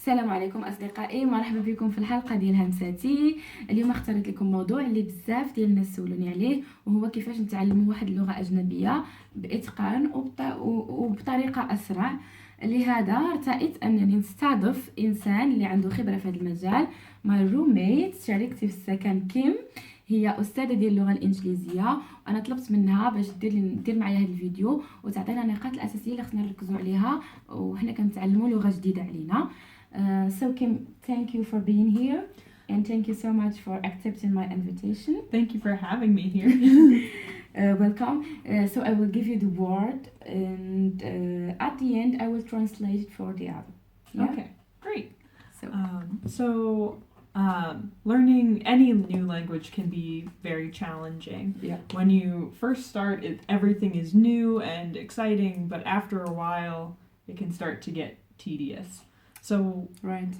السلام عليكم أصدقائي، مرحبا بكم في الحلقة ديال همساتي. اليوم اختارت لكم موضوع اللي بزاف ديال الناس سولوني عليه، وهو كيفاش نتعلموا واحد اللغة أجنبية بإتقان وبطريقة أسرع. لهذا ارتأيت أنني نستضف إنسان اللي عنده خبرة في هذا المجال. ماي روميت شاركتي في السكن كيم، هي أستاذة ديال اللغة الانجليزية. انا طلبت منها باش دير معايا هذا الفيديو وتعطينا النقاط الاساسيه اللي خصنا نركزوا عليها وحنا كنتعلموا لغه جديده علينا. So Kim, thank you for being here and thank you so much for accepting my invitation. Thank you for having me here. Welcome. So I will give you the word and at the end I will translate it for the other. Yeah? Okay, great. So learning any new language can be very challenging. Yeah. When you first start, everything is new and exciting, but after a while, it can start to get tedious. So Right.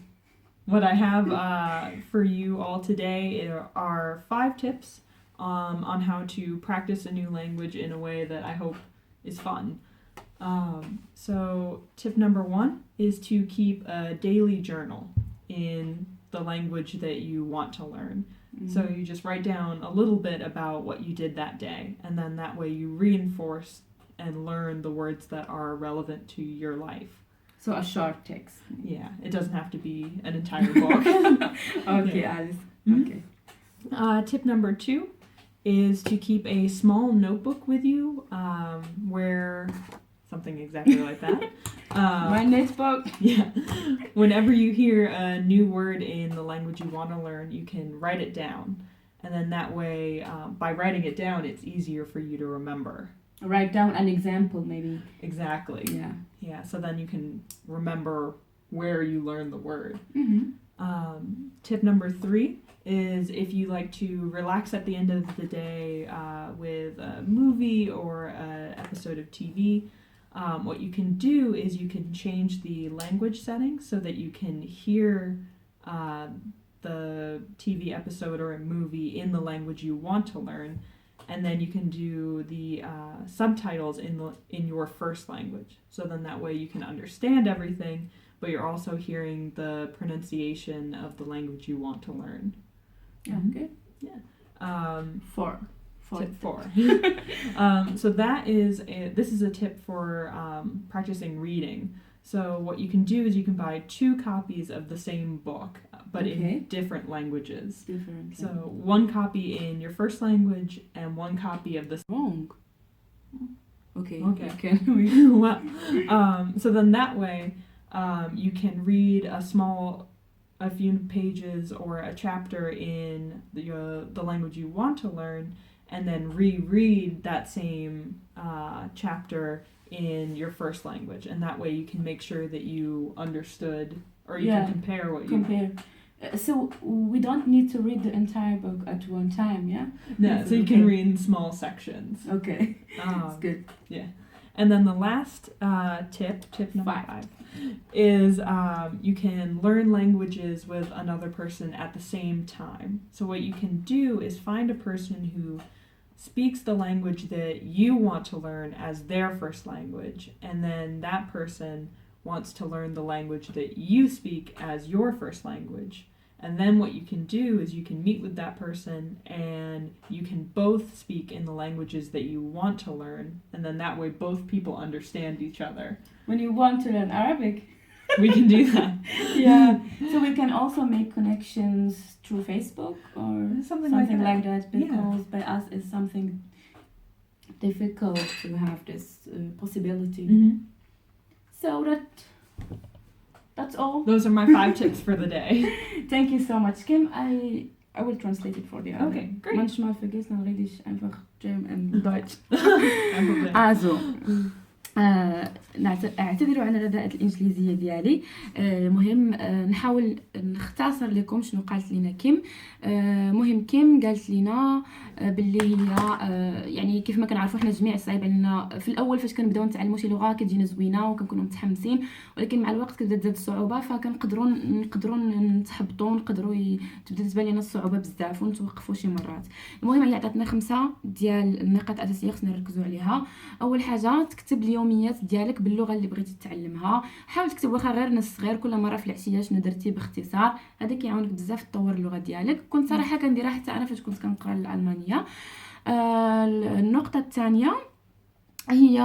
what I have for you all today are 5 tips on how to practice a new language in a way that I hope is fun. So tip number 1 is to keep a daily journal in the language that you want to learn. So you just write down a little bit about what you did that day, and then that way you reinforce and learn the words that are relevant to your life. So a short text. Yeah, it doesn't have to be an entire book. Okay, Yeah. Alice. Mhm. Okay. Tip number 2 is to keep a small notebook with you, where something exactly like that. My notebook. Yeah. Whenever you hear a new word in the language you want to learn, you can write it down. And then that way, by writing it down, it's easier for you to remember. Write down an example maybe. Exactly. Yeah. Yeah, so then you can remember where you learned the word. Mm-hmm. Tip number 3 is if you like to relax at the end of the day with a movie or an episode of TV, what you can do is you can change the language settings so that you can hear the TV episode or a movie in the language you want to learn, and then you can do the subtitles in your first language. So then that way you can understand everything, but you're also hearing the pronunciation of the language you want to learn. Yeah, good. Yeah. Tip 4. So this is a tip for practicing reading. So what you can do is you can buy 2 copies of the same book, but Okay. in different languages. Different. So 1 copy in your first language and 1 copy of the Wrong. Okay. Okay. Can we? well, so then that way you can read a few pages or a chapter in the language you want to learn, and then reread that same chapter in your first language, and that way you can make sure that you understood, or you can compare what you compare. So we don't need to read the entire book at one time, yeah? no, so you can read in small sections. Okay. That's good. Yeah. And then the last tip number 5, is you can learn languages with another person at the same time. So what you can do is find a person who speaks the language that you want to learn as their first language, and then that person wants to learn the language that you speak as your first language. And then what you can do is you can meet with that person and you can both speak in the languages that you want to learn, and then that way both people understand each other. When you want to learn Arabic, We can do that. yeah. So we can also make connections through Facebook or Something like that, because Yeah. by us it's something difficult to have this possibility. Mm-hmm. So that's all. Those are my 5 tips for the day. Thank you so much, Kim. I will translate it for the other. Okay, great. Manchmal vergessen rede ich einfach German und Deutsch. Kein Problem. Also اعتذروا عن الرداءة الإنجليزية ديالي. مهم نحاول نختصر لكم شنو قالت لنا كيم. مهم كيم قالت لنا باللي هي يعني كيف ما كنعرفوا احنا جميع صعيب علينا في الاول فاش كنبداو نتعلموا شي لغه كتجينا زوينه وكنكونوا متحمسين، ولكن مع الوقت كتبدا تزاد الصعوبه فكنقدروا نتحبطوا، تبدا تبان لنا الصعوبه بزاف ونتوقفوا شي مرات. المهم هي عطاتنا 5 ديال النقاط الاساسيه خصنا نركزوا عليها. اول حاجه تكتب اليوم اليوميات ديالك باللغه اللي بغيتي تتعلمها. حاول تكتب واخا غير نص صغير كل مره في العشيه شنو درتي باختصار، هذا كيعاونك بزاف تطور اللغه ديالك. كنت صراحه كنديرها حتى انا فاش كنت كنقرا الالمانيه. النقطه الثانيه هي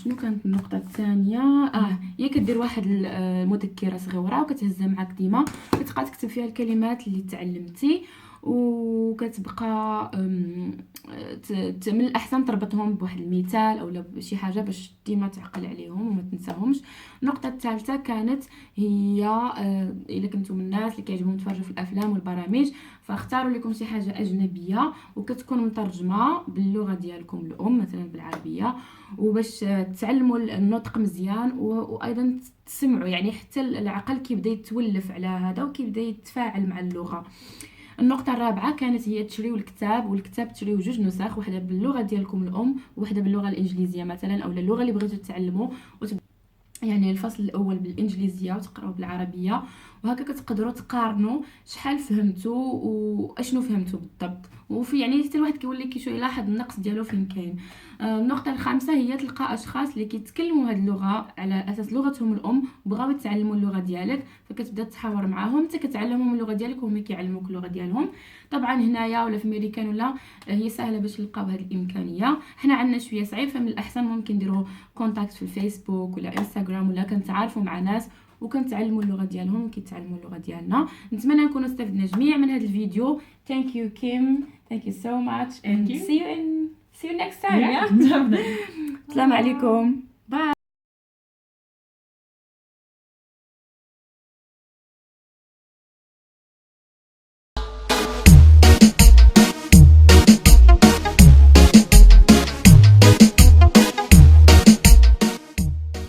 شنو كانت النقطه الثانيه؟ هي كدير واحد المذكره صغيره وكتهزها معاك ديما، كتبقى تكتب فيها الكلمات اللي تعلمتي، وكتبقى من الاحسن تربطهم بواحد المثال او شي حاجه باش ديما تعقل عليهم وما تنساهمش. النقطه الثالثه كانت هي الا كنتم من الناس اللي كيعجبهم يتفرجوا في الافلام والبرامج، فاختاروا لكم شي حاجه اجنبيه وكتكون مترجمه باللغه ديالكم الام مثلا بالعربيه، وباش تعلموا النطق مزيان وايضا تسمعوا، يعني حتى العقل كيبدا يتولف على هذا وكيبدا يتفاعل مع اللغه. النقطه الرابعه كانت هي تشريو الكتاب، والكتاب تشريو جوج نسخ، وحده باللغه ديالكم الام وحده باللغه الانجليزيه مثلا او اللغه اللي بغيتوا تتعلموا، يعني الفصل الاول بالانجليزيه وتقراو بالعربيه، وهكا كتقدروا تقارنوا شحال فهمتوا واشنو فهمتوا بالضبط، وفي يعني حتى الواحد كيولي كيشو يلاحظ النقص ديالو فين كاين. النقطه الخامسه هي تلقى اشخاص اللي كيتكلموا هذه اللغه على اساس لغتهم الام وبغاو يتعلموا اللغه ديالك، فكتبدا تحاور معاهم انت كتعلمهم اللغه ديالك وهما كيعلموك اللغه ديالهم. طبعا هنايا ولا في امريكان ولا هي سهله باش نلقاو هذه الامكانيه. حنا عندنا شويه صعيب، فمن الاحسن ممكن نديروا كونتاكت في الفيسبوك ولا انستغرام، ولا كنتعارفوا مع ناس وكنتعلموا اللغه ديالهم وكيتعلموا اللغه ديالنا. نتمنى نكونوا استفدنا جميع من هذا الفيديو. thank you Kim, thank you so much and see you next time. Yeah, definitely. السلام عليكم.